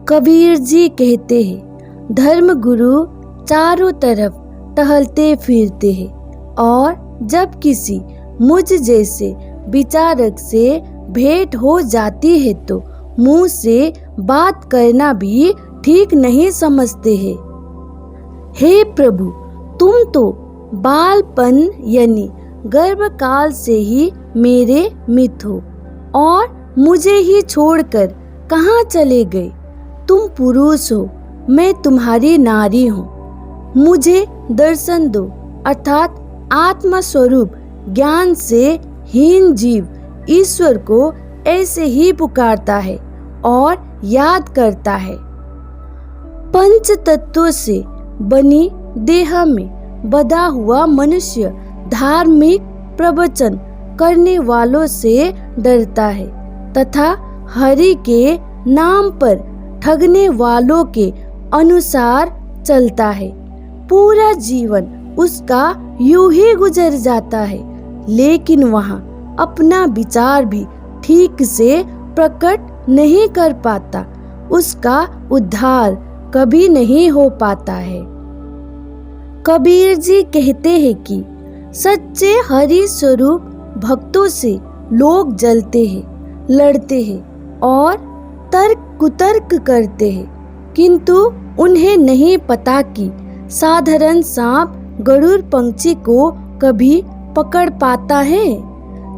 कबीर जी कहते हैं, धर्म गुरु चारों तरफ टहलते फिरते हैं और जब किसी मुझ जैसे विचारक से भेंट हो जाती है तो मुंह से बात करना भी ठीक नहीं समझते हैं। हे प्रभु, तुम तो बालपन यानी गर्भकाल से ही मेरे मित्र हो और मुझे ही छोड़कर कहाँ चले गए। तुम पुरुष हो, मैं तुम्हारी नारी हूँ। मुझे दर्शन दो, अर्थात आत्मा स्वरूप ज्ञान से हीन जीव ईश्वर को ऐसे ही पुकारता है और याद करता है। पंच तत्वों से बनी देह में बधा हुआ मनुष्य धार्मिक प्रवचन करने वालों से डरता है तथा हरि के नाम पर ठगने वालों के अनुसार चलता है। पूरा जीवन उसका यूं ही गुजर जाता है, लेकिन वहाँ अपना विचार भी ठीक से प्रकट नहीं कर पाता। उसका उद्धार कभी नहीं हो पाता है। कबीर जी कहते हैं कि सच्चे हरि स्वरूप भक्तों से लोग जलते हैं, लड़ते हैं और तर्क कुतर्क करते हैं, किंतु उन्हें नहीं पता कि साधारण सांप गरुड़ पंछी को कभी पकड़ पाता है,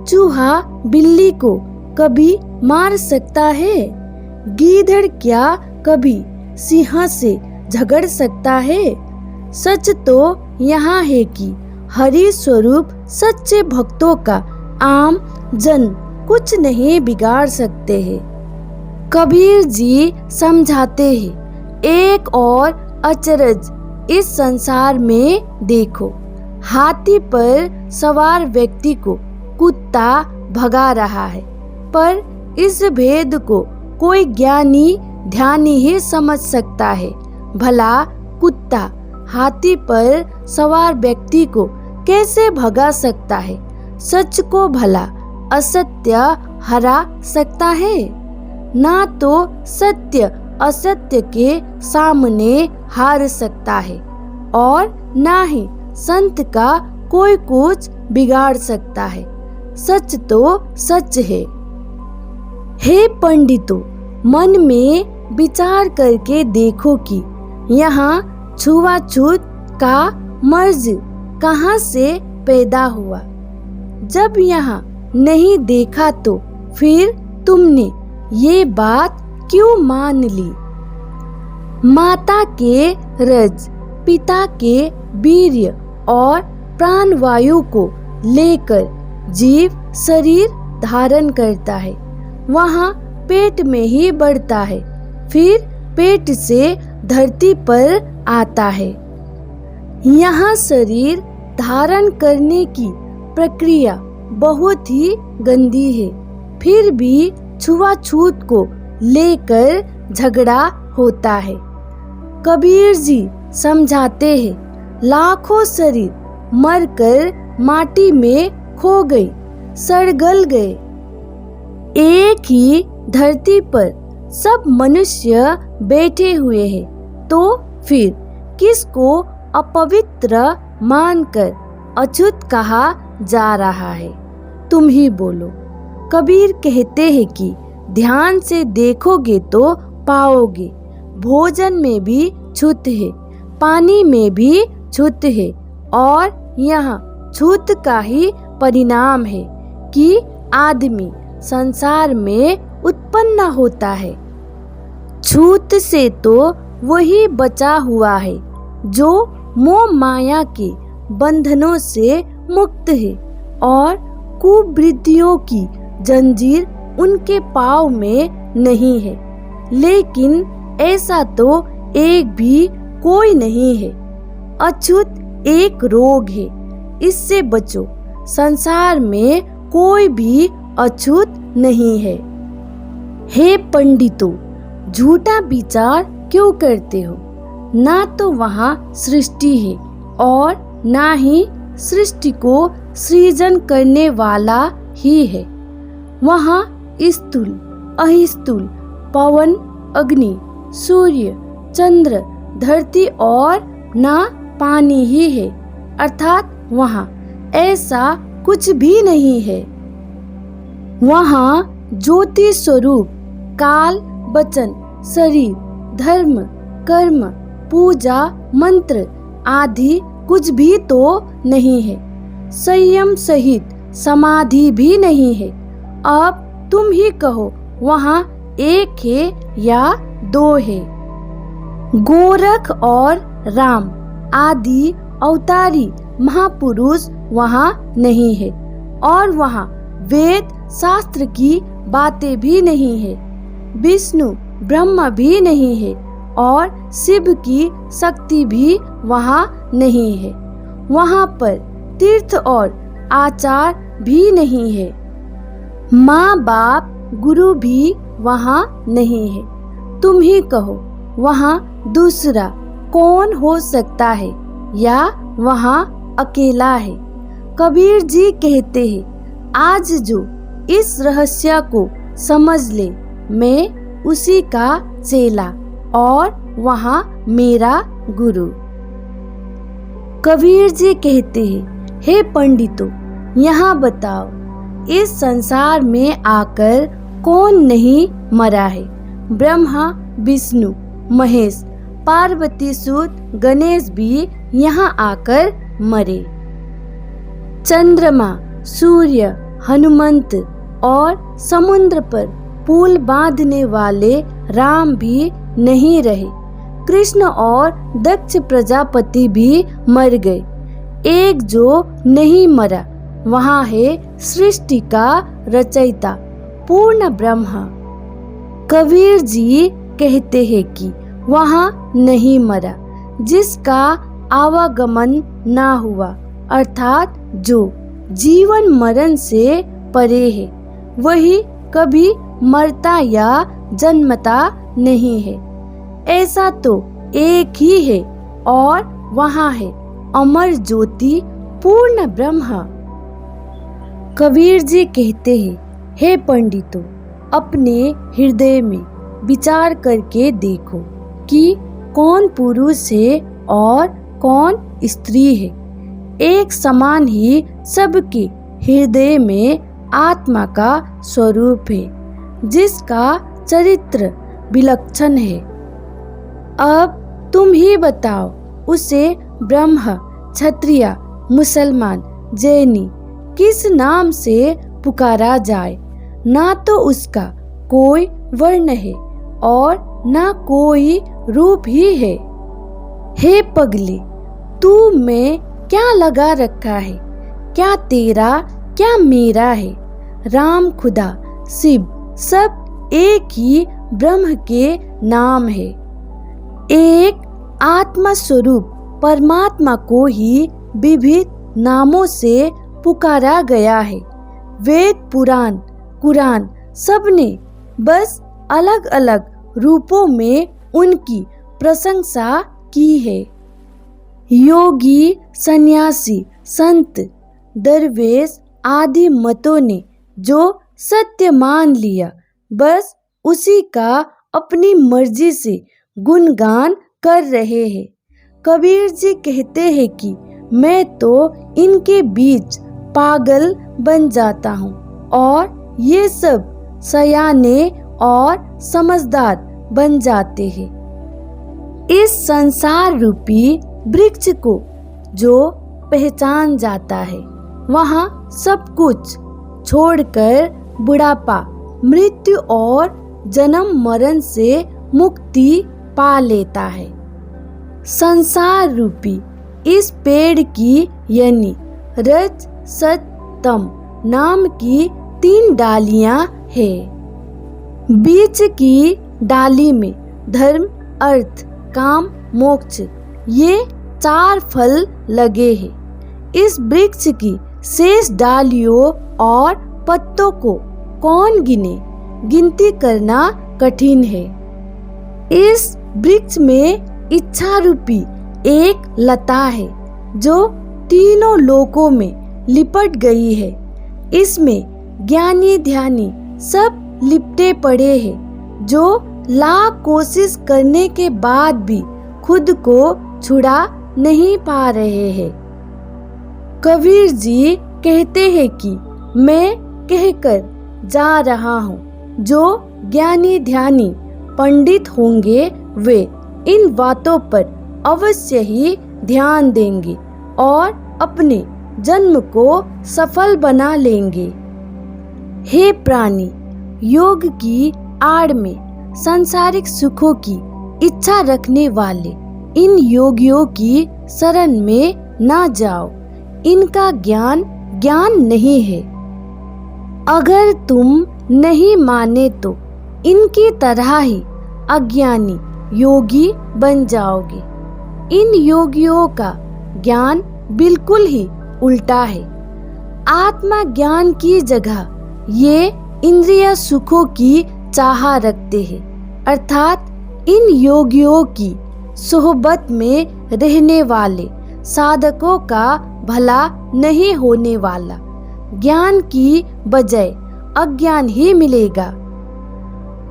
चूहा बिल्ली को कभी मार सकता है, गीदड़ क्या कभी सिंह से झगड़ सकता है। सच तो यहाँ है कि हरि स्वरूप सच्चे भक्तों का आम जन कुछ नहीं बिगाड़ सकते हैं। कबीर जी समझाते हैं, एक और अचरज इस संसार में देखो। हाथी पर सवार व्यक्ति को कुत्ता भगा रहा है, पर इस भेद को कोई ज्ञानी ध्यानी ही समझ सकता है। भला कुत्ता हाथी पर सवार व्यक्ति को कैसे भगा सकता है? सच को भला असत्य हरा सकता है? ना तो सत्य असत्य के सामने हार सकता है और ना ही संत का कोई कुछ बिगाड़ सकता है। सच तो सच है। हे पंडितों, मन में विचार करके देखो कि यहाँ छुआछूत का मर्ज कहाँ से पैदा हुआ। जब यहाँ नहीं देखा तो फिर तुमने ये बात क्यों मान ली? माता के रज, पिता के वीर्य और प्राणवायु को लेकर जीव शरीर धारण करता है, वहाँ पेट में ही बढ़ता है, फिर पेट से धरती पर आता है। यहाँ शरीर धारण करने की प्रक्रिया बहुत ही गंदी है, फिर भी छुआछूत को लेकर झगड़ा होता है। कबीर जी समझाते हैं, लाखों शरीर मरकर माटी में खो गए, सड़ गल गए। एक ही धरती पर सब मनुष्य बैठे हुए हैं, तो फिर किसको अपवित्र मानकर अछूत कहा जा रहा है? तुम ही बोलो। कबीर कहते हैं कि ध्यान से देखोगे तो पाओगे। भोजन में भी छूत है, पानी में भी छूत है और यहाँ छूत का ही परिणाम है कि आदमी संसार में उत्पन्न होता है। छूत से तो वही बचा हुआ है जो मोह माया के बंधनों से मुक्त है और कुवृत्तियों की जंजीर उनके पाँव में नहीं है। लेकिन ऐसा तो एक भी कोई नहीं है। अछूत एक रोग है, इससे बचो। संसार में कोई भी अछूत नहीं है। हे पंडितों, झूठा विचार क्यों करते हो? ना तो वहाँ सृष्टि है और ना ही सृष्टि को सृजन करने वाला ही है। वहाँ स्थूल अस्थूल, पवन अग्नि, सूर्य, चंद्र, धरती और ना पानी ही है, अर्थात वहाँ ऐसा कुछ भी नहीं है। वहाँ ज्योति स्वरूप काल, वचन, शरीर, धर्म, कर्म, पूजा, मंत्र आदि कुछ भी तो नहीं है। संयम सहित समाधि भी नहीं है। अब तुम ही कहो, वहाँ एक है या दो है? गोरख और राम आदि अवतारी महापुरुष वहाँ नहीं है, और वहाँ वेद शास्त्र की बातें भी नहीं है। विष्णु ब्रह्मा भी नहीं है, और शिव की शक्ति भी वहाँ नहीं है। वहाँ पर तीर्थ और आचार भी नहीं है। माँ बाप गुरु भी वहाँ नहीं है। तुम ही कहो, वहाँ दूसरा कौन हो सकता है, या वहाँ अकेला है? कबीर जी कहते हैं, आज जो इस रहस्य को समझ ले, मैं उसी का चेला और वहाँ मेरा गुरु। कबीर जी कहते हैं, हे पंडितों, यहाँ बताओ, इस संसार में आकर कौन नहीं मरा है? ब्रह्मा, विष्णु, महेश, पार्वती सूत गणेश भी यहाँ आकर मरे। चंद्रमा, सूर्य, हनुमंत और समुद्र पर पुल बांधने वाले राम भी नहीं रहे। कृष्ण और दक्ष प्रजापति भी मर गए। एक जो नहीं मरा, वहाँ है सृष्टि का रचयिता पूर्ण ब्रह्मा। कबीर जी कहते हैं कि वहाँ नहीं मरा जिसका आवागमन ना हुआ, अर्थात जो जीवन मरण से परे है, वही कभी मरता या जन्मता नहीं है। ऐसा तो एक ही है, और वहाँ है अमर ज्योति पूर्ण ब्रह्म। कबीर जी कहते हैं, हे पंडितों, अपने हृदय में विचार करके देखो कि कौन पुरुष है और कौन स्त्री है। एक समान ही सबके हृदय में आत्मा का स्वरूप है, जिसका चरित्र विलक्षण है। अब तुम ही बताओ, उसे ब्रह्म, क्षत्रिय, मुसलमान, जैनी किस नाम से पुकारा जाए? ना तो उसका कोई वर्ण है और ना कोई रूप ही है। हे पगले, तू में क्या लगा रखा है? क्या तेरा, क्या मेरा है? राम, खुदा, शिव सब एक ही ब्रह्म के नाम है। एक आत्मा स्वरूप परमात्मा को ही विविध नामों से पुकारा गया है। वेद, पुराण, कुरान सबने बस अलग अलग रूपों में उनकी प्रशंसा की है। योगी, सन्यासी, संत, दरवेश आदि मतों ने जो सत्य मान लिया, बस उसी का अपनी मर्जी से गुणगान कर रहे हैं। कबीर जी कहते हैं कि मैं तो इनके बीच पागल बन जाता हूँ, और ये सब सयाने और समझदार बन जाते हैं। इस संसार रूपी वृक्ष को जो पहचान जाता है, वहाँ सब कुछ छोड़कर बुढ़ापा, मृत्यु और जन्म मरण से मुक्ति पा लेता है। संसार रूपी इस पेड़ की यानी रज, सत, तम नाम की 3 डालियां हैं। बीच की डाली में धर्म, अर्थ, काम, मोक्ष ये 4 फल लगे हैं। इस वृक्ष की शेष डालियों और पत्तों को कौन गिने? गिनती करना कठिन है। इस वृक्ष में इच्छा रूपी एक लता है जो तीनों लोकों में लिपट गई है। इसमें ज्ञानी ध्यानी सब लिपटे पड़े हैं जो लाख कोशिश करने के बाद भी खुद को छुड़ा नहीं पा रहे हैं। कबीर जी कहते हैं कि मैं कहकर जा रहा हूँ, जो ज्ञानी ध्यानी पंडित होंगे वे इन बातों पर अवश्य ही ध्यान देंगे और अपने जन्म को सफल बना लेंगे। हे प्राणी, योग की आड़ में सांसारिक सुखों की इच्छा रखने वाले इन योगियों की शरण में ना जाओ। इनका ज्ञान नहीं है। अगर तुम नहीं माने तो इनकी तरह ही अज्ञानी योगी बन जाओगे। इन योगियों का ज्ञान बिल्कुल ही उल्टा है। आत्मा ज्ञान की जगह ये इंद्रिय सुखों की चाह रखते हैं, अर्थात इन योगियों की सोहबत में रहने वाले साधकों का भला नहीं होने वाला। ज्ञान की बजाय अज्ञान ही मिलेगा।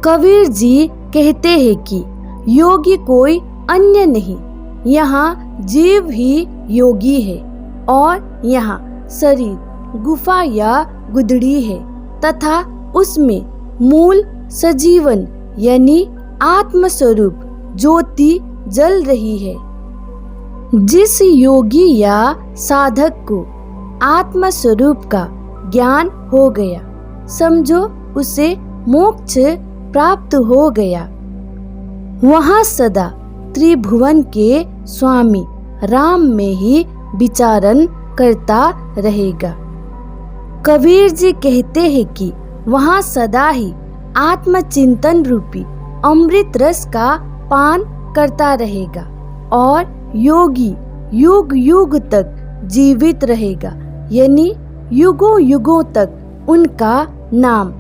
कबीर जी कहते हैं कि योगी कोई अन्य नहीं, यहाँ जीव ही योगी है और यहाँ शरीर गुफा या गुदड़ी है तथा उसमें मूल सजीवन यानी आत्मस्वरूप ज्योति जल रही है। जिस योगी या साधक को आत्मस्वरूप का ज्ञान हो गया, समझो उसे मोक्ष प्राप्त हो गया। वहाँ सदा त्रिभुवन के स्वामी राम में ही विचारण करता रहेगा। कबीर जी कहते हैं कि वहाँ सदा ही आत्मचिंतन रूपी अमृत रस का पान करता रहेगा और योगी युग युग तक जीवित रहेगा, यानी युगों युगों तक उनका नाम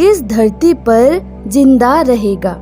इस धरती पर जिंदा रहेगा।